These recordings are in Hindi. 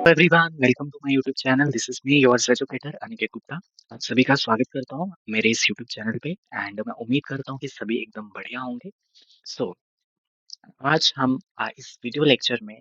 Everyone, welcome to my YouTube channel. This is me your educator Aniket Gupta. आप सभी का स्वागत करता हूँ मेरे इस यूट्यूब चैनल पे एंड मैं उम्मीद करता हूँ कि सभी एकदम बढ़िया होंगे। सो आज हम इस वीडियो लेक्चर में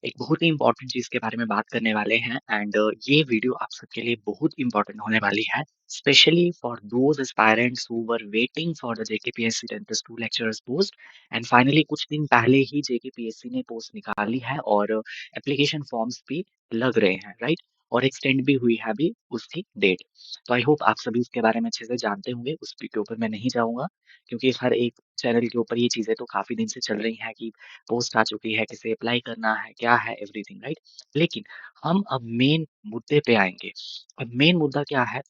एक बहुत ही इम्पोर्टेंट चीज के बारे में बात करने वाले हैं एंड ये वीडियो आप सबके लिए बहुत इम्पोर्टेंट होने वाली है, specially for those aspirants who were waiting for the JKPSC 10+2 lecturers post and finally कुछ दिन पहले ही जेकेपीएससी ने पोस्ट निकाली है और एप्लीकेशन फॉर्म्स भी लग रहे हैं, राइट। और एक्सटेंड भी हुई है अभी उसकी डेट। तो आई होप आप सभी उसके बारे में अच्छे से जानते होंगे, उस के ऊपर मैं नहीं जाऊंगा क्योंकि हर एक चैनल के ऊपर ये चीजें तो काफी दिन से चल रही हैं कि पोस्ट आ चुकी है, किसे अप्लाई करना है, क्या है, एवरीथिंग, राइट। लेकिन हम अब मेन मुद्दे पे आएंगे। अब मेन मुद्दा क्या है?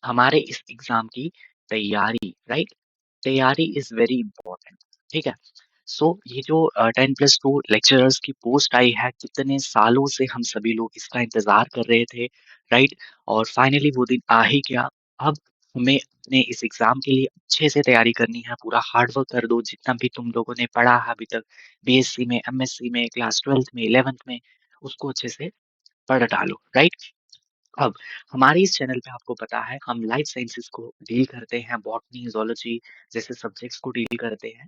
हमारे इस एग्जाम की तैयारी, राइट। तैयारी इज वेरी इंपॉर्टेंट, ठीक है। सो ये जो 10+2 लेक्चरर्स की पोस्ट आई है, कितने सालों से हम सभी लोग इसका इंतजार कर रहे थे, राइट। और फाइनली वो दिन आ ही गया। अब हमें अपने इस एग्जाम के लिए अच्छे से तैयारी करनी है, पूरा हार्ड वर्क कर दो, जितना भी तुम लोगों ने पढ़ा है अभी तक, बीएससी में, एमएससी में, क्लास 12th में, 11th में, उसको अच्छे से पढ़ डालो, राइट। अब हमारे इस चैनल पे आपको पता है हम लाइफ साइंसेस को डील करते हैं, बॉटनी, zoology जैसे सब्जेक्ट्स को डील करते हैं।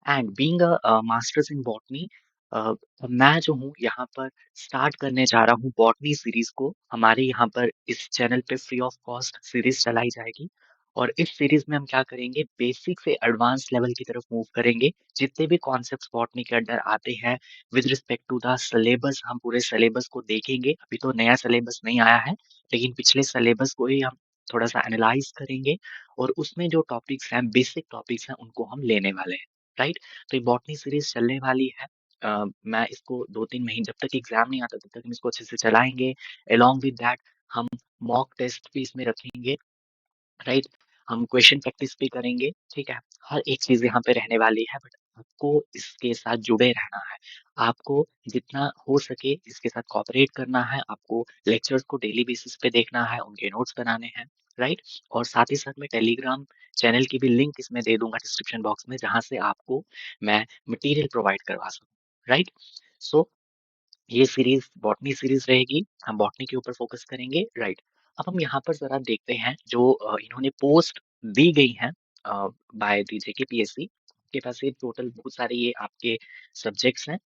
And being a masters in botany, मैं जो हूँ यहाँ पर स्टार्ट करने जा रहा हूँ बॉटनी सीरीज को। हमारे यहाँ पर इस चैनल पे फ्री ऑफ कॉस्ट सीरीज चलाई जाएगी और इस सीरीज में हम क्या करेंगे, बेसिक से एडवांस लेवल की तरफ मूव करेंगे। जितने भी कॉन्सेप्ट्स बॉटनी के अंदर आते हैं with respect to the syllabus, हम पूरे सिलेबस को देखेंगे। अभी तो नया सिलेबस नहीं आया है, लेकिन पिछले सिलेबस को ही हम थोड़ा सा एनालाइज करेंगे और उसमें जो टॉपिक्स हैं, बेसिक टॉपिक्स हैं, उनको हम लेने वाले हैं, राइट। तो ये बॉटनी सीरीज चलने वाली है। मैं इसको 2-3 महीने, जब तक एग्जाम नहीं आता तब तक हम इसको अच्छे से चलाएंगे। अलोंग विद दैट हम मॉक टेस्ट भी इसमें रखेंगे, राइट। हम क्वेश्चन प्रैक्टिस भी करेंगे, ठीक है। हर एक चीज यहाँ पे रहने वाली है, बट आपको इसके साथ जुड़े रहना है। आपको जितना हो सके इसके साथ कोऑपरेट करना है। आपको लेक्चर्स को डेली बेसिस पे देखना है, उनके नोट्स बनाने हैं, राइट। और साथ ही साथ मैं टेलीग्राम चैनल की भी लिंक इसमें दे दूंगा डिस्क्रिप्शन बॉक्स में, जहां से आपको मैं मटेरियल प्रोवाइड करवा सकूँ, राइट। सो ये सीरीज बॉटनी सीरीज रहेगी, हम बॉटनी के ऊपर फोकस करेंगे, राइट। अब हम यहाँ पर जरा देखते हैं जो इन्होंने पोस्ट दी गई है बाय दी जेकेपीएससी के पास। ये टोटल बहुत सारे ये आपके सब्जेक्ट्स हैं।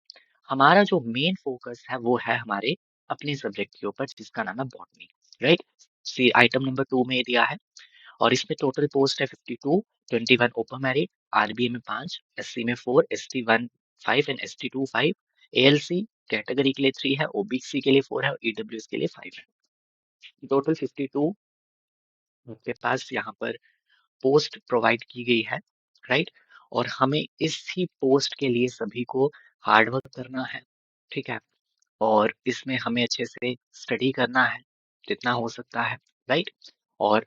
हमारा जो मेन फोकस है वो है हमारे अपने सब्जेक्ट के ऊपर, जिसका नाम है बॉटनी, राइट। सी आइटम नंबर 2 में ये दिया है और इसमें टोटल पोस्ट है 52, 21 ओपन मेरिट, आरबीए में 5, एससी में 4, ST 1 5 and ST 2 5, ALC category के लिए 3 है, ओबीसी के लिए 4 है और ईडब्ल्यूएस के लिए 5 है। टोटल 52 आपके पास यहाँ पर पोस्ट प्रोवाइड की गई है, राइट। और हमें इसी पोस्ट के लिए सभी को हार्ड वर्क करना है, ठीक है। और इसमें हमें अच्छे से स्टडी करना है जितना हो सकता है, राइट। और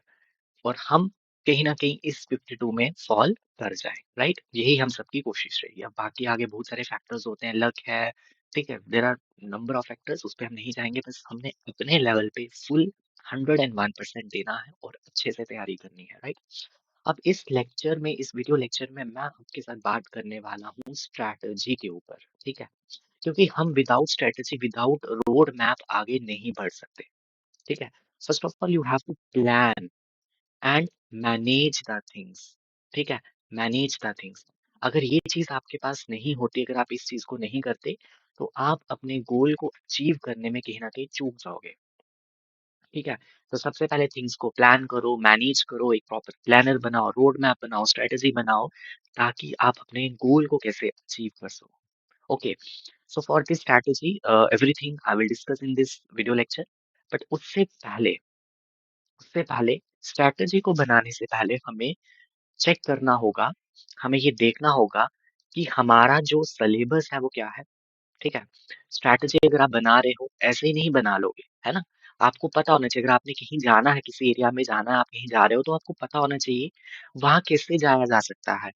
हम कहीं ना कहीं इस 52 में फॉल कर जाए, राइट। यही हम सबकी कोशिश रही है। अब बाकी आगे बहुत सारे फैक्टर्स होते हैं, लक है, ठीक है, there are number of factors, उस पर हम नहीं जाएंगे। बस हमने अपने लेवल पे फुल 101% देना है और अच्छे से तैयारी करनी है, राइट। अब इस लेक्चर में, इस वीडियो लेक्चर में मैं आपके साथ बात करने वाला हूँ स्ट्रैटेजी के ऊपर, ठीक है। क्योंकि हम without strategy, without road map आगे नहीं बढ़ सकते, ठीक है। First of all you have to plan and manage the things, ठीक है। मैनेज द थिंग्स, अगर ये चीज आपके पास नहीं होती, अगर आप इस चीज को नहीं करते, तो आप अपने गोल को अचीव करने में कहीं ना कहीं चूक जाओगे, ठीक है। तो सबसे पहले थिंग्स को प्लान करो, मैनेज करो, एक प्रॉपर प्लानर बनाओ, रोड मैप बनाओ, स्ट्रेटेजी बनाओ, ताकि आप अपने गोल को कैसे अचीव कर सको। Okay, so for this strategy everything I will discuss in this video lecture. But उससे पहले स्ट्रेटेजी को बनाने से पहले हमें चेक करना होगा, हमें ये देखना होगा कि हमारा जो सिलेबस है वो क्या है, ठीक है। स्ट्रैटेजी अगर आप बना रहे हो, ऐसे ही नहीं बना लोगे, है ना। आपको पता होना चाहिए, अगर आपने कहीं जाना है, किसी एरिया में जाना है, आप कहीं जा रहे हो, तो आपको पता होना चाहिए वहां कैसे जाया जा सकता है।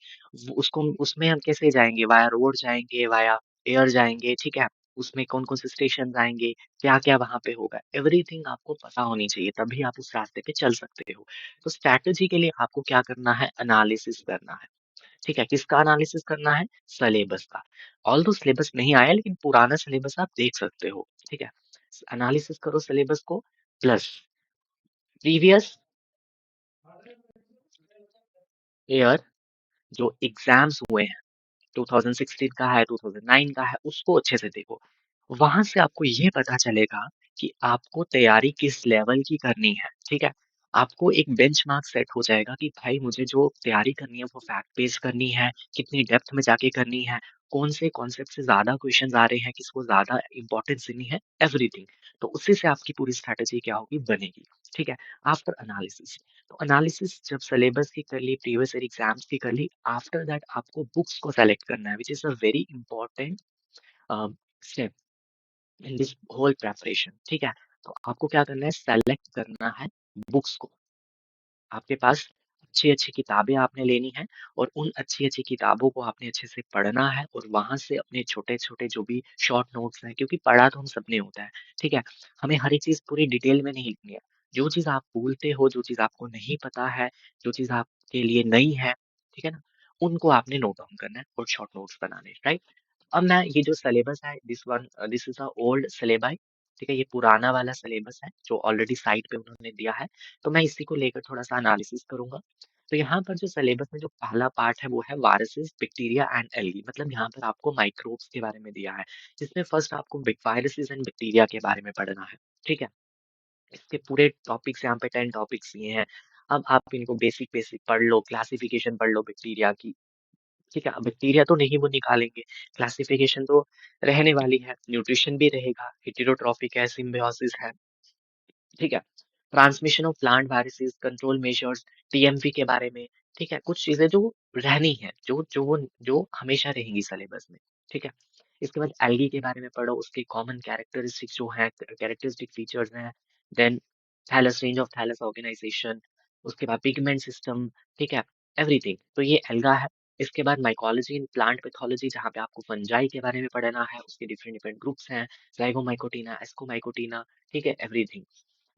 उसको, उसमें हम कैसे जाएंगे, वाया रोड जाएंगे, वाया एयर जाएंगे, ठीक है। उसमें कौन कौन से स्टेशन आएंगे, क्या क्या वहां पे होगा, एवरीथिंग आपको पता होनी चाहिए, तभी आप उस रास्ते पे चल सकते हो। तो स्ट्रैटेजी के लिए आपको क्या करना है, एनालिसिस करना है, ठीक है। किसका एनालिसिस करना है, सिलेबस का। ऑल दो सिलेबस नहीं आया, लेकिन पुराना सिलेबस आप देख सकते हो, ठीक है। एनालिसिस करो सिलेबस को, प्लस प्रीवियस ईयर जो एग्जाम्स हुए हैं, 2016 का है, 2009 का है, उसको अच्छे से देखो। वहां से आपको ये पता चलेगा कि आपको तैयारी किस लेवल की करनी है, ठीक है। आपको एक बेंचमार्क सेट हो जाएगा कि भाई मुझे जो तैयारी करनी है वो फैक्ट बेस्ड करनी है, कितनी डेप्थ में जाके करनी है, कौन से कॉन्सेप्ट से ज्यादा क्वेश्चन आ रहे हैं, किसको ज्यादा इंपॉर्टेंस देनी है, एवरीथिंग। तो उससे से आपकी पूरी स्ट्रेटेजी क्या होगी, बनेगी, ठीक है। आफ्टर एनालिसिस, तो एनालिसिस जब सिलेबस की कर ली, प्रीवियस ईयर एग्जाम्स की कर ली, आफ्टर दैट आपको बुक्स को सेलेक्ट करना है, which is a very important step in this whole preparation, ठीक है। तो आपको क्या करना है, सेलेक्ट करना है बुक्स को। आपके पास अच्छी-अच्छी किताबें आपने लेनी है और उन अच्छी-अच्छी किताबों को आपने अच्छे से पढ़ना है और वहाँ से अपने छोटे-छोटे जो भी शॉर्ट नोट्स हैं, क्योंकि पढ़ा तो हम सबने होता है, ठीक है? हमें हर एक चीज़ पूरी डिटेल में नहीं लिखनी है। जो चीज़ आप भूलते हो, जो चीज़ आपको नहीं पता है, जो चीज़ आपके लिए नई है, ठीक है ना? उनको आपने नोट डाउन करना है और शॉर्ट नोट्स बनाने हैं, राइट? अब मैं ये जो सिलेबस है, this is a old syllabus, ठीक है? ये पुराना वाला सिलेबस है, जो ऑलरेडी साइट पे उन्होंने दिया है। तो मैं इसी को लेकर थोड़ा-सा एनालिसिस करूँगा। तो यहाँ पर जो सिलेबस में जो पहला पार्ट है वो है वायरसेस, बैक्टीरिया एंड एल्गी, मतलब यहाँ पर आपको माइक्रोब्स के बारे में दिया है, जिसमें फर्स्ट आपको वायरसेस एंड बैक्टीरिया के बारे में पढ़ना है, ठीक है? इसके पूरे टॉपिक्स यहाँ पे 10 टॉपिक्स दिए हैं। अब आप इनको बेसिक बेसिक पढ़ लो, क्लासिफिकेशन पढ़ लो बैक्टीरिया की, ठीक है? अब बैक्टीरिया तो नहीं वो निकालेंगे, क्लासिफिकेशन तो रहने वाली है, न्यूट्रिशन भी रहेगा, हेटेरोट्रॉफिक है, सिम्बियोसिस है, ठीक है? Transmission of plant viruses, control measures, TMV के बारे में, ठीक है? कुछ चीज़ें जो रहनी है, जो हमेशा रहेंगी सिलेबस में, ठीक है? इसके बाद एल्गी के बारे में पढ़ो, उसके कॉमन कैरेक्टरिस्टिक्स जो हैं, कैरेक्टरिस्टिक फीचर्स हैं, then thallus, range of thallus organisation, उसके बाद पिगमेंट सिस्टम, ठीक है? एवरीथिंग। तो ये एल्गा है। इसके बाद माइकोलॉजी इन प्लांट पैथोलॉजी, जहाँ पे आपको फंजाई के बारे में पढ़ना है, उसके डिफरेंट डिफरेंट ग्रुप्स हैं, ज़ाइगोमाइकोटिना, एस्कोमाइकोटिना, ठीक है? एवरीथिंग।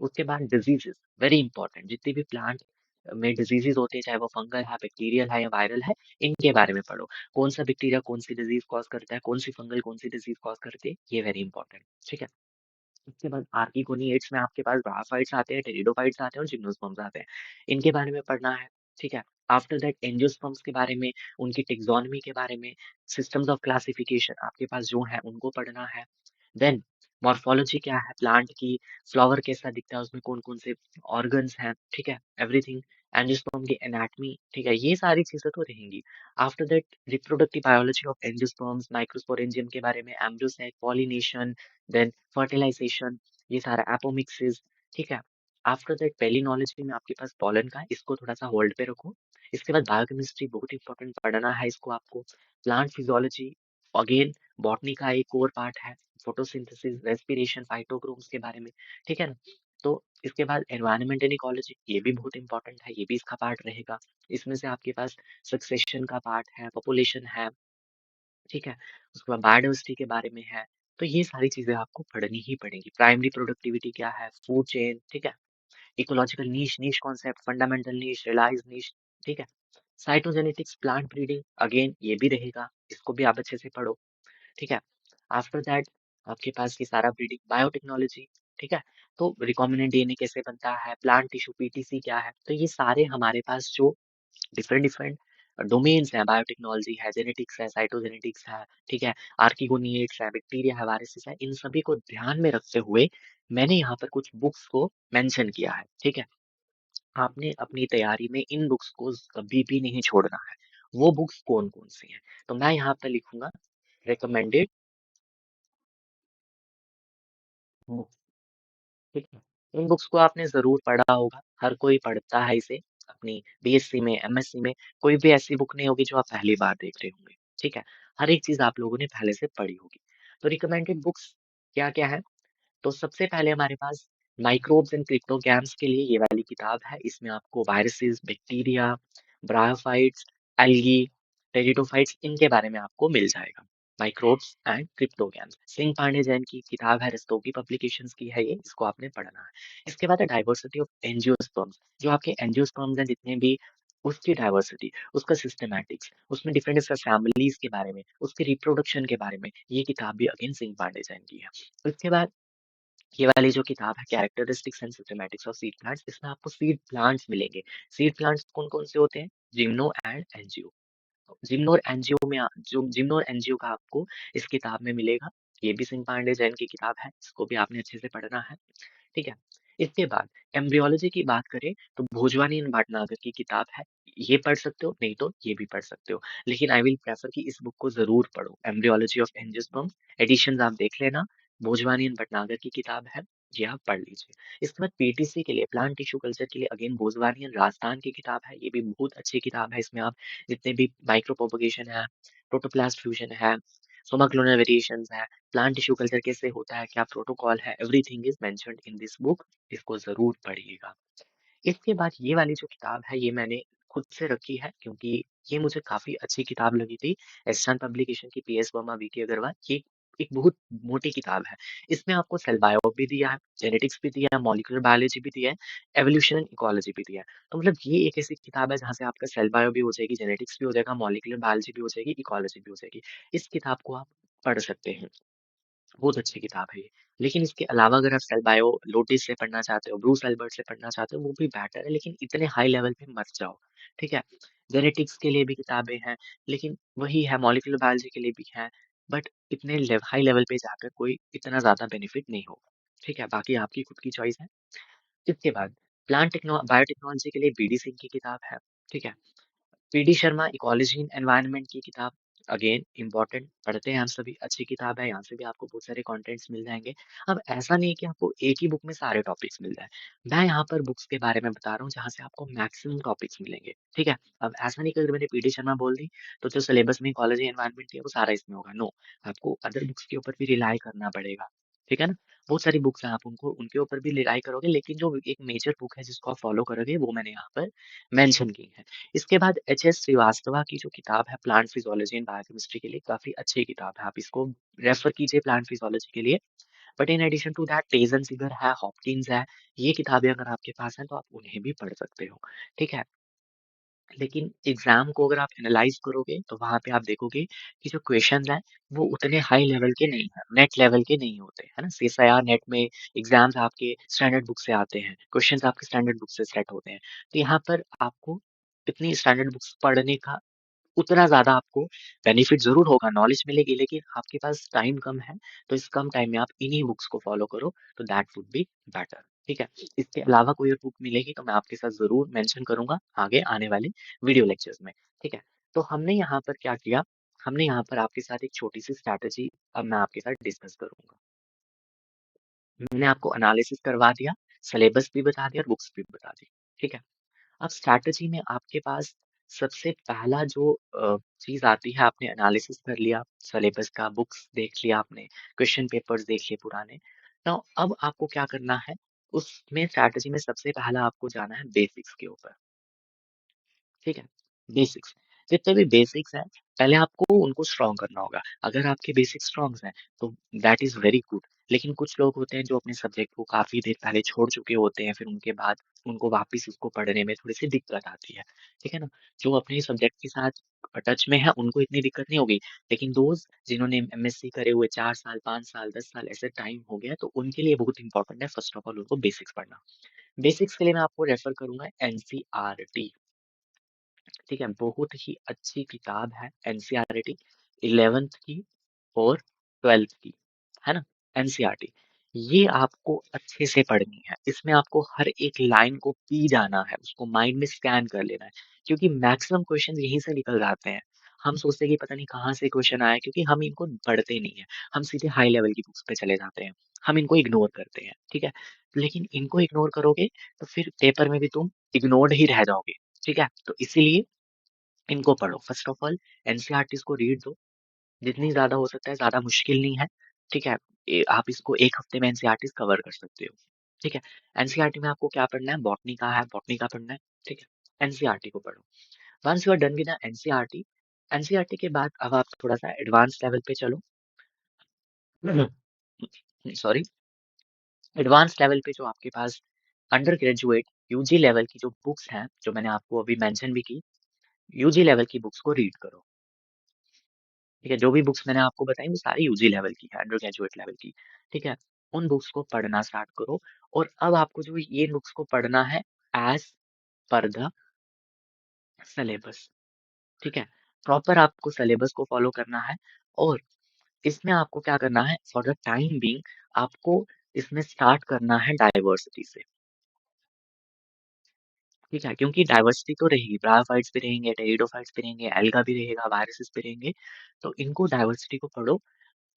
उसके बाद डिजीजेस, वेरी इंपॉर्टेंट, जितने भी प्लांट में डिजीजेस होते हैं, चाहे वो फंगल है, बैक्टीरियल है या वायरल है, इनके बारे में पढ़ो। कौन सा बैक्टीरिया कौन सी डिजीज कॉज करता है, कौन सी फंगल कौन सी डिजीज कॉज करती है, ये वेरी इंपॉर्टेंट, ठीक है। उसके बाद आर्किगोनिएट्स में आपके पास ब्रायोफाइट्स आते हैं, टेरिडोफाइट्स आते हैं और जिम्नोस्पर्म्स आते हैं। इनके बारे में पढ़ना है, ठीक है। आफ्टर दैट एंजियोस्पर्म्स के बारे में, उनकी टेक्सोनमी के बारे में, सिस्टम्स ऑफ क्लासिफिकेशन आपके पास जो है उनको पढ़ना है। देन मॉर्फोलॉजी क्या है प्लांट की, फ्लावर कैसा दिखता है, उसमें कौन-कौन से ऑर्गन्स हैं, ठीक है, एवरीथिंग। एंजियोस्पर्म की एनाटॉमी, ठीक है, ये सारी चीजें तो रहेंगी। After that reproductive biology of angiosperms, microsporangium के बारे में, एम्ब्रियोसेक, पॉलिनेशन, देन फर्टिलाइजेशन, ये सारा एपोमिक्सिस, ठीक है। आफ्टर दैट पेलिनोलॉजी में आपके पास पॉलन का है, इसको थोड़ा सा होल्ड पे रखो। इसके बाद बायोकेमिस्ट्री बहुत इंपॉर्टेंट पढ़ना है इसको आपको। प्लांट फिजियोलॉजी, अगेन बॉटनी का एक कोर पार्ट है। फोटोसिंथेसिस, रेस्पिरेशन, फाइटोक्रोम्स के बारे में, ठीक है ना। तो इसके बाद एनवायरनमेंट एंड इकोलॉजी, ये भी बहुत इंपॉर्टेंट है, ये भी इसका पार्ट रहेगा। इसमें से आपके पास सक्सेशन का पार्ट है, पॉपुलेशन है, ठीक है? उसके बाद बायोडायवर्सिटी के बारे में है। तो ये सारी चीज़ें आपको पढ़नी ही पड़ेंगी। प्राइमरी प्रोडक्टिविटी क्या है? फूड चेन, ठीक है? इकोलॉजिकल नीश, नीश कॉन्सेप्ट, फंडामेंटल नीश, रियलाइज़ नीश, ठीक है? साइटोजेनेटिक्स, प्लांट ब्रीडिंग, अगेन ये भी रहेगा, इसको भी आप अच्छे से पढ़ो, ठीक है? आफ्टर दैट आपके पास ये सारा ब्रीडिंग, बायोटेक्नोलॉजी, ठीक है? तो रिकॉम्बिनेंट डीएनए कैसे बनता है? प्लांट टिश्यू, पीटीसी क्या है? तो ये सारे हमारे पास जो डिफरेंट डिफरेंट डोमेन्स हैं, बायोटेक्नोलॉजी है, जेनेटिक्स है, साइटोजेनेटिक्स है, ठीक है, आर्किगोनिएट्स है, बैक्टीरिया है, वायरसेस है, इन सभी को ध्यान में रखते हुए मैंने यहाँ पर कुछ बुक्स को मेंशन किया है, ठीक है। आपने अपनी तैयारी में इन बुक्स को कभी भी नहीं छोड़ना है। वो बुक्स कौन कौन सी हैं, तो मैं यहाँ पर लिखूंगा रिकमेंडेड बुक, ठीक है। इन बुक्स को आपने ज़रूर पढ़ा होगा, हर कोई पढ़ता है इसे, अपनी बीएससी में, एमएससी में, कोई भी ऐसी बुक नहीं होगी जो आप पहली बार देख रहे होंगे, ठीक है? हर एक चीज़ आप लोगों ने पहले से पढ़ी होगी। तो रिकमेंडेड बुक्स क्या-क्या है? तो सबसे पहले हमारे पास माइक्रोब्स एंड क्रिप्टोगैम्स के लिए ये वाली किताब है। इसमें आपको viruses, bacteria, bryophytes, algae, pteridophytes, इनके बारे में आपको मिल जाएगा। Microbes and cryptogams, Singh Pande Jain की किताब है, रस्तोगी पब्लिकेशंस की है ये, इसको आपने पढ़ना है। इसके बाद है डाइवर्सिटी ऑफ एंजियोस्पर्म्स, जो आपके एंजियोस्पर्म्स हैं जितने भी, उसकी डाइवर्सिटी, उसका सिस्टमैटिक्स, उसमें डिफरेंट डिफरेंट फैमिलीज के बारे में, उसके रिप्रोडक्शन के बारे में, ये किताब भी अगेन सिंह पांडे जैन की है। उसके बाद ये वाली जो किताब है characteristics and systematics of seed plants, इसमें आपको सीड प्लांट्स मिलेंगे। सीड प्लांट्स कौन-कौन से होते हैं? Gymno and angio. जिम्नो और एनजीओ में जो जिम्नो और एनजीओ का आपको इस किताब में मिलेगा। ये भी सिंह पांडे जैन की किताब है, इसको भी आपने अच्छे से पढ़ना है। ठीक है। इसके बाद एम्ब्रियोलॉजी की बात करें तो भोजवानी एंड भटनागर की किताब है। ये पढ़ सकते हो, नहीं तो ये भी पढ़ सकते हो। लेकिन आई विल प्रेफर कि इस बुक को जरूर पढ़ो। एम्ब्रियोलॉजी ऑफ एंजियोस्पर्म्स एडिशंस आप देख लेना। भोजवानी एंड भटनागर की किताब है, ये आप पढ़ लीजिए। इसके बाद पीटीसी के लिए, प्लांट टिश्यू कल्चर के लिए अगेन भोजवानी एंड राजस्थान की किताब है। ये भी बहुत अच्छी किताब है। इसमें आप जितने भी माइक्रो प्रोपगेशन है, प्रोटोप्लास्ट फ्यूजन है, सोमाक्लोनल वेरिएशंस है, प्लांट टिश्यू कल्चर कैसे होता है, क्या प्रोटोकॉल है, everything is mentioned in this book. इसको ज़रूर पढ़िएगा। इसके बाद ये वाली जो किताब है ये मैंने खुद से रखी है क्योंकि ये मुझे काफ़ी अच्छी किताब लगी थी। एस्टर्न पब्लिकेशन की पीएस वर्मा, वीके अग्रवाल। ये एक बहुत मोटी किताब है। इसमें आपको सेल बायो भी दिया है, जेनेटिक्स भी दिया है, मॉलिक्यूलर बायोलॉजी भी दिया है, एवोल्यूशन एंड इकोलॉजी भी दिया है। तो मतलब ये एक ऐसी किताब है जहाँ से आपका सेल बायो भी हो जाएगी, जेनेटिक्स भी हो जाएगा, मॉलिक्यूलर बायोलॉजी भी हो जाएगी, इकोलॉजी भी हो जाएगी। इस किताब को आप पढ़ सकते हैं। बहुत अच्छी किताब है ये। लेकिन इसके अलावा अगर आप सेल बायो लोटिस से पढ़ना चाहते हो, ब्रूस एल्बर्ट से पढ़ना चाहते हो, वो भी बेटर है, लेकिन इतने हाई लेवल पे मत जाओ, ठीक है? जेनेटिक्स के लिए भी किताबें हैं, लेकिन वही है, मॉलिक्यूलर बायोलॉजी के लिए भी है, बट इतने हाई लेवल पे जाकर कोई इतना ज़्यादा बेनिफिट नहीं होगा, ठीक है? बाकी आपकी खुद की चॉइस है। इसके बाद बायोटेक्नोलॉजी के लिए बीडी सिंह की किताब है, ठीक है? PD Sharma ecology and environment की किताब अगेन इम्पोर्टेंट, पढ़ते हैं हम सभी, अच्छी किताब है। यहाँ से भी आपको बहुत सारे कंटेंट्स मिल जाएंगे। अब ऐसा नहीं है कि आपको एक ही बुक में सारे टॉपिक्स मिल जाए। मैं यहाँ पर बुक्स के बारे में बता रहा हूँ जहाँ से आपको मैक्सिमम टॉपिक्स मिलेंगे, ठीक है? अब ऐसा नहीं कि अगर मैंने पीडी शर्मा बोल दी तो जो सिलेबस में इकोलॉजी एनवायरनमेंट है वो सारा इसमें होगा, नो। आपको अदर बुक्स के ऊपर भी रिलाई करना पड़ेगा, ठीक है ना? बहुत सारी बुक्स हैं, आप उनको उनके ऊपर भी रिलाई करोगे, लेकिन जो एक मेजर बुक है जिसको आप फॉलो करोगे वो मैंने यहाँ पर मेंशन की है। इसके बाद एच.एस. श्रीवास्तवा की जो किताब है प्लांट फिजियोलॉजी एंड बायोकेमिस्ट्री के लिए, काफ़ी अच्छी किताब है। आप इसको रेफ़र कीजिए प्लांट फिजियोलॉजी के लिए। But in addition to that Taiz Zeiger है, हॉपकिंस है, ये किताबें अगर आपके पास हैं तो आप उन्हें भी पढ़ सकते हो, ठीक है? लेकिन एग्ज़ाम को अगर आप एनालाइज़ करोगे तो वहाँ पे आप देखोगे कि जो क्वेश्चन्स हैं वो उतने हाई लेवल के नहीं हैं, नेट लेवल के नहीं होते, है ना? सीएसआईआर नेट में एग्ज़ाम्स आपके स्टैंडर्ड बुक से आते हैं, क्वेश्चन्स आपके स्टैंडर्ड बुक से सेट होते हैं। तो यहाँ पर आपको इतनी स्टैंडर्ड बुक्स पढ़ने का उतना ज़्यादा आपको बेनिफिट ज़रूर होगा, नॉलेज मिलेगी, लेकिन आपके पास टाइम कम है, तो इस कम टाइम में आप इन्हीं बुक्स को फ़ॉलो करो, तो दैट वुड बी बेटर, ठीक है? इसके अलावा कोई और बुक मिलेगी तो मैं आपके साथ ज़रूर मेंशन करूँगा आगे आने वाले वीडियो लेक्चर्स में, ठीक है? तो हमने यहाँ पर क्या किया, हमने यहाँ पर आपके साथ एक छोटी-सी स्ट्रैटेजी अब मैं आपके साथ डिस्कस करूँगा। मैंने आपको एनालिसिस करवा दिया, सिलेबस भी बता दिया और बुक्स भी बता दी, ठीक है? अब स्ट्रैटेजी में आपके पास सबसे पहला जो चीज़ आती है, आपने एनालिसिस कर लिया सिलेबस का, बुक्स देख लिया आपने, क्वेश्चन पेपर्स देख लिए पुराने। नाउ अब आपको क्या करना है, उसमें स्ट्रैटेजी में सबसे पहला आपको जाना है बेसिक्स के ऊपर। ठीक है? बेसिक्स, जितने भी बेसिक्स हैं, पहले आपको उनको स्ट्रॉन्ग करना होगा। अगर आपके बेसिक्स स्ट्रॉन्ग हैं, तो दैट इज़ वेरी गुड। लेकिन कुछ लोग होते हैं जो अपने सब्जेक्ट को काफ़ी देर पहले छोड़ चुके होते हैं, फिर उनके बाद उनको वापस उसको पढ़ने में थोड़ी-सी दिक्कत आती है। ठीक है ना? जो अपने सब्जेक्ट के साथ टच में है, उनको इतनी दिक्कत नहीं होगी। लेकिन दोस्त जिन्होंने एमएससी करे हुए 4 साल, 5 साल, 10 साल ऐसे टाइम हो गया, तो उनके लिए बहुत इंपॉर्टेंट है फर्स्ट ऑफ ऑल उनको बेसिक्स पढ़ना। बेसिक्स के लिए मैं आपको रेफर करूँगा एनसीईआरटी। ठीक है, बहुत ही अच्छी किताब है एनसीईआरटी 11th की और 12th की, है ना? एनसीईआरटी ये आपको अच्छे से पढ़नी है। इसमें आपको हर एक लाइन को पी जाना है, उसको माइंड में स्कैन कर लेना है, क्योंकि मैक्सिमम क्वेश्चन यहीं से निकल जाते हैं। हम सोचते हैं कि पता नहीं कहाँ से क्वेश्चन आया, क्योंकि हम इनको पढ़ते नहीं है। हम सीधे हाई लेवल की बुक्स पे चले जाते हैं। हम इनको इग्नोर करते हैं, ठीक है? लेकिन इनको इग्नोर करोगे तो फिर पेपर में भी तुम इग्नोर्ड ही रह जाओगे, ठीक है? तो इसीलिए इनको पढ़ो। फर्स्ट ऑफ ऑल एनसीईआरटीज़ को रीड दो, जितनी ज़्यादा हो सकता है, ज़्यादा मुश्किल नहीं है, ठीक है? आप इसको 1 हफ्ते में एनसीईआरटीज़ कवर कर सकते हो, ठीक है? एनसीईआरटी में आपको क्या पढ़ना है, बॉटनी का है, बॉटनी का पढ़ना है, ठीक है? एनसीईआरटी को पढ़ो। Once you are done with the NCERT, NCERT के बाद अब आप थोड़ा-सा एडवांस लेवल पे चलो। सॉरी, एडवांस लेवल पे जो आपके पास अंडर ग्रेजुएट यूजी लेवल की जो बुक्स हैं, जो मैंने आपको अभी मेंशन भी की, यूजी लेवल की बुक्स को रीड करो। ठीक है, जो भी बुक्स मैंने आपको बताई वो सारी यूजी लेवल की है, अंडर ग्रेजुएट लेवल की, ठीक है? उन बुक्स को पढ़ना स्टार्ट करो। और अब आपको जो ये बुक्स को पढ़ना है एज पर द सिलेबस, ठीक है। प्रॉपर आपको सिलेबस को फॉलो करना है। और इसमें आपको क्या करना है, फॉर द टाइम बीइंग आपको इसमें स्टार्ट करना है डाइवर्सिटी से, ठीक है। क्योंकि डाइवर्सिटी तो रहेगी, ब्रायोफाइट्स भी रहेंगे, टेरिडोफाइट्स भी रहेंगे, एल्गा भी रहेगा, वायरसेस भी रहेंगे। तो इनको डाइवर्सिटी को पढ़ो।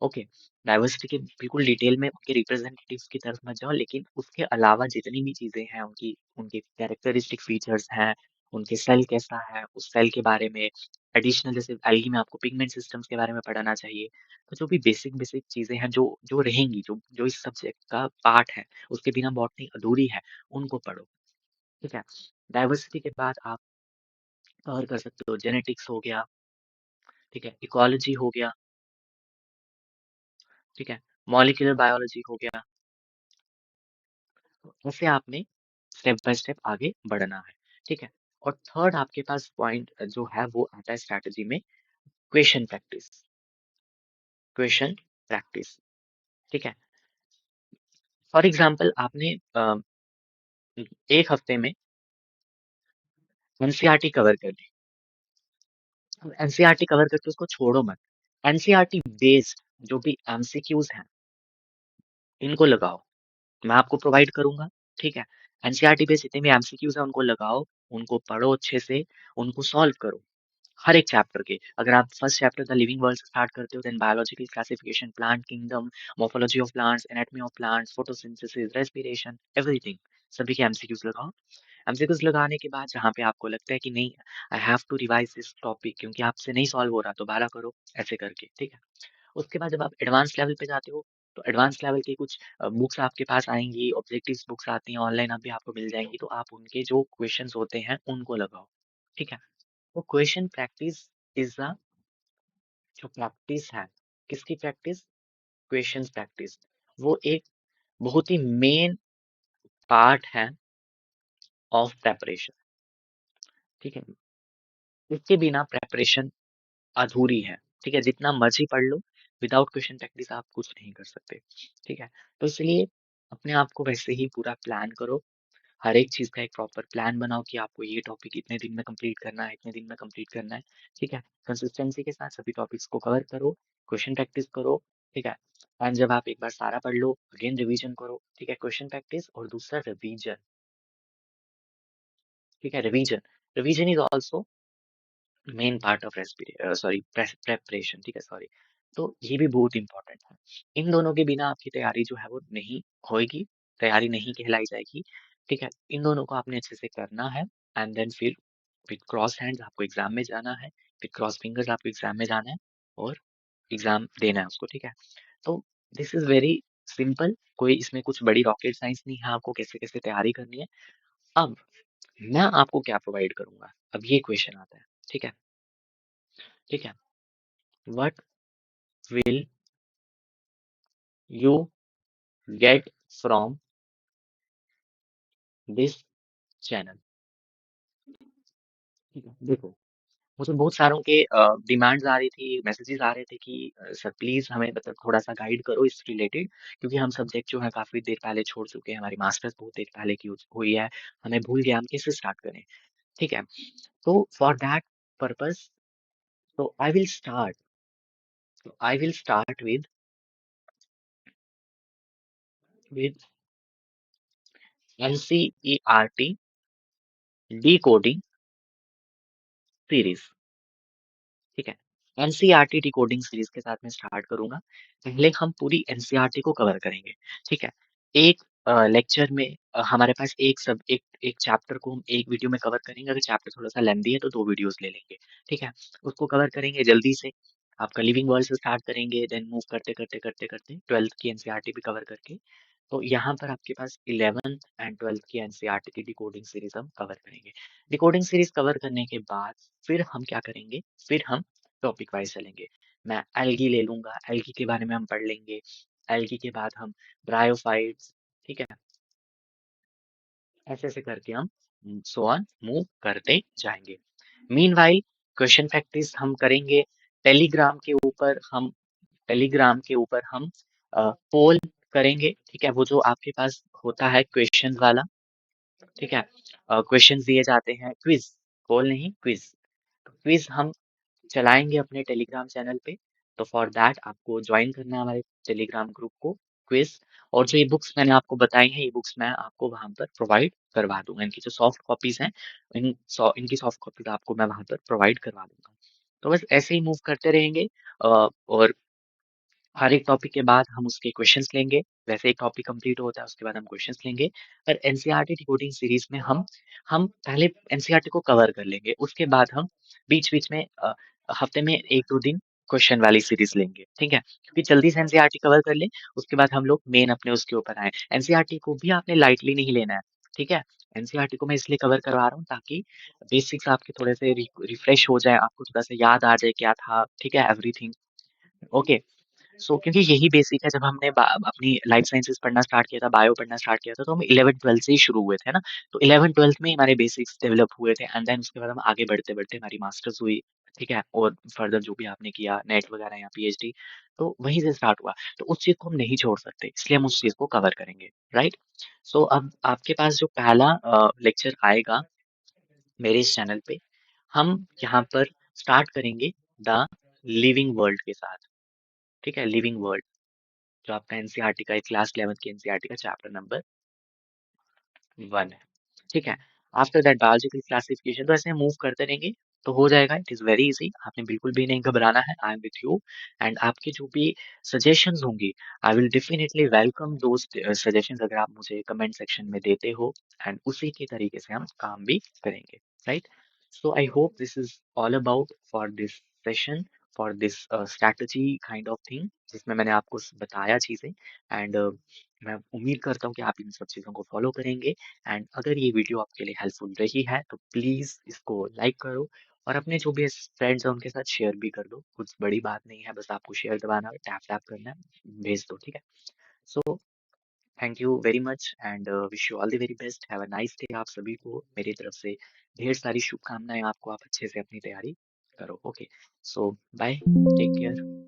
ओके, डाइवर्सिटी के बिल्कुल डिटेल में उनके रिप्रेजेंटेटिव्स की तरफ मत जाओ, लेकिन उसके अलावा जितनी भी चीजें हैं उनकी, उनके कैरेक्टरिस्टिक फीचर्स हैं, उनके सेल कैसा है उस सेल के बारे में, एडिशनल जैसे एल्गी में आपको पिगमेंट सिस्टम्स के बारे में पढ़ना चाहिए। तो जो भी बेसिक बेसिक चीजें हैं जो जो रहेंगी, जो जो इस सब्जेक्ट का पार्ट है, उसके बिना बॉटनी अधूरी है, उनको पढ़ो, ठीक है। डाइवर्सिटी के बाद आप कवर कर सकते हो जेनेटिक्स हो गया, ठीक है, इकोलॉजी हो गया, ठीक है, मॉलिक्यूलर बायोलॉजी हो गया। ऐसे आपने स्टेप बाय स्टेप आगे बढ़ना है, ठीक है। और थर्ड आपके पास पॉइंट जो है वो आता है स्ट्रैटेजी में, क्वेश्चन प्रैक्टिस। क्वेश्चन प्रैक्टिस, ठीक है। फॉर एग्जांपल आपने एक हफ्ते में एनसीईआरटी कवर कर ली। एनसीईआरटी कवर करके उसको छोड़ो मत। एनसीईआरटी बेस्ड जो भी एमसीक्यूज हैं इनको लगाओ, मैं आपको प्रोवाइड करूंगा, ठीक है। एनसीईआरटी बेस्ड जितने भी एमसीक्यूज हैं उनको लगाओ, उनको पढ़ो अच्छे से, उनको सॉल्व करो हर एक चैप्टर के। अगर आप first chapter the living world से स्टार्ट करते हो, then biological classification, plant kingdom, morphology of plants, anatomy of plants, photosynthesis, respiration, everything, सभी के एमसीक्यूज लगाओ। एमसीक्यूज लगाने के बाद जहाँ पे आपको लगता है कि नहीं, I have to revise this topic क्योंकि आपसे नहीं सॉल्व हो रहा, दोबारा करो, ऐसे करके, ठीक है। उसके बाद जब आप एडवांस लेवल पे जाते हो, तो एडवांस लेवल की कुछ बुक्स आपके पास आएंगी, ऑब्जेक्टिव्स बुक्स आती हैं ऑनलाइन, अभी आपको मिल जाएंगी, तो आप उनके जो क्वेश्चंस होते हैं उनको लगाओ, ठीक है। तो क्वेश्चन प्रैक्टिस इज द जो प्रैक्टिस है, किसकी प्रैक्टिस, क्वेश्चन प्रैक्टिस, वो एक बहुत ही मेन पार्ट है ऑफ प्रेपरेशन, ठीक है। इसके बिना प्रेपरेशन अधूरी है, ठीक है। जितना मर्जी पढ़ लो, विदाउट क्वेश्चन प्रैक्टिस आप कुछ नहीं कर सकते, ठीक है। तो इसलिए अपने आप को वैसे ही पूरा प्लान करो, हर एक चीज का एक प्रॉपर प्लान बनाओ कि आपको ये टॉपिक इतने दिन में कंप्लीट करना है, इतने दिन में कंप्लीट करना है, ठीक है। कंसिस्टेंसी के साथ सभी टॉपिक्स को कवर करो, क्वेश्चन प्रैक्टिस करो, ठीक है। एंड जब आप एक बार सारा पढ़ लो, अगेन रिवीजन करो, ठीक है। क्वेश्चन प्रैक्टिस और दूसरा रिवीजन, ठीक है। Revision, revision is also main part of sorry preparation, ठीक है, सॉरी। तो ये भी बहुत इंपॉर्टेंट है। इन दोनों के बिना आपकी तैयारी जो है वो नहीं होएगी, तैयारी नहीं कहलाई जाएगी, ठीक है। इन दोनों को आपने अच्छे से करना है। एंड देन फिर विद क्रॉस हैंड्स आपको एग्जाम में जाना है, विद क्रॉस फिंगर्स आपको एग्जाम में जाना है और एग्जाम देना है उसको, ठीक है। तो दिस इज वेरी सिंपल, कोई इसमें कुछ बड़ी रॉकेट साइंस नहीं है, आपको कैसे कैसे तैयारी करनी है। अब मैं आपको क्या प्रोवाइड करूंगा, अब ये क्वेश्चन आता है, ठीक है, ठीक है। What will you get from this channel? ठीक है, देखो, मुझे बहुत सारों के डिमांड्स आ रही थी, मैसेजेस आ रहे थे कि सर प्लीज हमें मतलब थोड़ा सा गाइड करो इस रिलेटेड, क्योंकि हम सब्जेक्ट जो है काफी देर पहले छोड़ चुके हैं, हमारी मास्टर्स बहुत देर पहले की हुई है, हमें भूल गया हम कैसे स्टार्ट करें, ठीक है। तो फॉर दैट पर्पस, तो I will start with NCERT decoding series, ठीक है। एनसीईआरटी डिकोडिंग सीरीज के साथ मैं स्टार्ट करूंगा। पहले हम पूरी एनसीईआरटी को कवर करेंगे, ठीक है। एक लेक्चर में हमारे पास एक एक चैप्टर को हम एक वीडियो में कवर करेंगे, अगर चैप्टर थोड़ा सा लेंदी है तो दो वीडियोस ले लेंगे, ठीक है। उसको कवर करेंगे जल्दी से, आपका लिविंग वर्ल्ड से स्टार्ट करेंगे, देन मूव करते करते करते करते ट्वेल्थ की एनसीईआरटी भी कवर करके, तो यहाँ पर आपके पास 11th एंड 12th की एनसीईआरटी की डिकोडिंग सीरीज हम कवर करेंगे। डिकोडिंग सीरीज कवर करने के बाद फिर हम क्या करेंगे, फिर हम टॉपिक वाइज चलेंगे। मैं एल्गी ले लूंगा, एल्गी के बारे में हम पढ़ लेंगे, एल्गी के बाद हम ब्रायोफाइट्स, ठीक है। ऐसे ऐसे करके हम सो ऑन मूव करते जाएंगे। मीनवाइल क्वेश्चन प्रैक्टिस हम करेंगे टेलीग्राम के ऊपर, हम पोल करेंगे, ठीक है, वो जो आपके पास होता है क्वेश्चन वाला, ठीक है, क्वेश्चन दिए जाते हैं, क्विज, पोल नहीं, क्विज, क्विज हम चलाएंगे अपने टेलीग्राम चैनल पे। तो फॉर दैट आपको ज्वाइन करना है हमारे टेलीग्राम ग्रुप को, क्विज। और जो ये बुक्स मैंने आपको बताई हैं, ये बुक्स मैं आपको वहां पर प्रोवाइड करवा दूंगा, इनकी जो सॉफ्ट कॉपीज हैं, इनकी सॉफ्ट कॉपीज आपको मैं वहां पर प्रोवाइड करवा दूंगा। तो बस ऐसे ही मूव करते रहेंगे, और हर एक टॉपिक के बाद हम उसके क्वेश्चंस लेंगे। वैसे एक टॉपिक कंप्लीट होता है, उसके बाद हम क्वेश्चंस लेंगे। पर एनसीईआरटी डिकोडिंग सीरीज में हम पहले एनसीईआरटी को कवर कर लेंगे, उसके बाद हम बीच बीच में हफ्ते में एक दो दिन क्वेश्चन वाली सीरीज लेंगे, ठीक है, क्योंकि जल्दी से एनसीईआरटी कवर कर ले, उसके बाद हम लोग मेन अपने उसके ऊपर आए। एनसीईआरटी को भी आपने लाइटली नहीं लेना है, ठीक है। एनसीईआरटी को मैं इसलिए कवर करवा रहा हूँ ताकि बेसिक्स आपके थोड़े से रिफ्रेश हो जाए, आपको थोड़ा सा याद आ जाए क्या था, ठीक है, एवरीथिंग। ओके। क्योंकि यही बेसिक है, जब हमने अपनी लाइफ साइंसेस पढ़ना स्टार्ट किया था, बायो पढ़ना स्टार्ट किया था, तो हम 11th 12th से ही शुरू हुए थे ना। तो 11th 12th में ही हमारे बेसिक्स डेवलप हुए थे, एंड देन उसके बाद हम आगे बढ़ते बढ़ते हमारी मास्टर्स हुई, ठीक है, और फर्दर जो भी आपने किया, नेट वगैरह या पीएचडी, तो वहीं से स्टार्ट हुआ। तो उस चीज को हम नहीं छोड़ सकते, इसलिए हम उस चीज को कवर करेंगे, राइट। अब आपके पास जो पहला लेक्चर आएगा मेरे इस चैनल पे, हम यहाँ पर स्टार्ट करेंगे द लिविंग वर्ल्ड के साथ, ठीक है, लिविंग वर्ल्ड, जो आपका एनसीईआरटी का क्लास 11th की एनसीईआरटी का चैप्टर नंबर 1 है, ठीक है। आफ्टर दैट बायोलॉजिकल क्लासिफिकेशन, तो ऐसे मूव करते रहेंगे, तो हो जाएगा। इट इज वेरी इजी, आपने बिल्कुल भी नहीं घबराना है, I am with you. And आपकी जो भी सजेशंस होंगी, I will definitely welcome those suggestions, अगर आप मुझे कमेंट सेक्शन में देते हो, एंड उसी के तरीके से हम काम भी करेंगे, right. So I hope this is all about for this session, for this strategy kind of thing, जिसमें मैंने आपको बताया चीजें, एंड मैं उम्मीद करता हूँ कि आप इन सब चीज़ों को फॉलो करेंगे। एंड अगर ये वीडियो आपके लिए हेल्पफुल रही है, तो प्लीज़ इसको लाइक करो, और अपने जो भी फ्रेंड्स हैं उनके साथ शेयर भी कर दो। कुछ बड़ी बात नहीं है, बस आपको शेयर दबाना है, टैप टैप करना है, भेज दो, ठीक है। So thank you very much, and wish you all the very best, have a nice day. आप सभी को मेरी तरफ से ढेर सारी शुभकामनाएं, आपको, आप अच्छे से अपनी तैयारी करो। ओके, सो बाय, टेक केयर।